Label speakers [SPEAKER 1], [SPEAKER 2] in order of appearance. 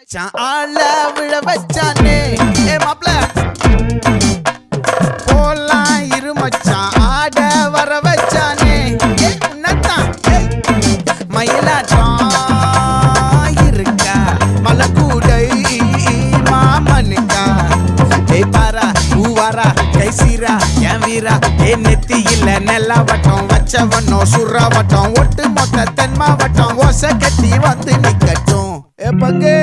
[SPEAKER 1] வச்சான் ஆள விழ வச்சானே ஏ மாப்ள போலாம் இரு மச்சான் ஆட வர வச்சானே ஏ உன்னதான் மயிலாட்டம் இருக்கா மலக்கூடை மாமனுக்கா ஏ பாரா ஊவாரா கைசீரா என் வீரா ஏ நெத்தி இல்ல நெல்லாவட்டம் வச்சவனோ சுறாவட்டம் ஒட்டு மொத்த தென் மாவட்டம் ஓசை கட்டி வந்து நிக்கட்டும் ஏ பங்கே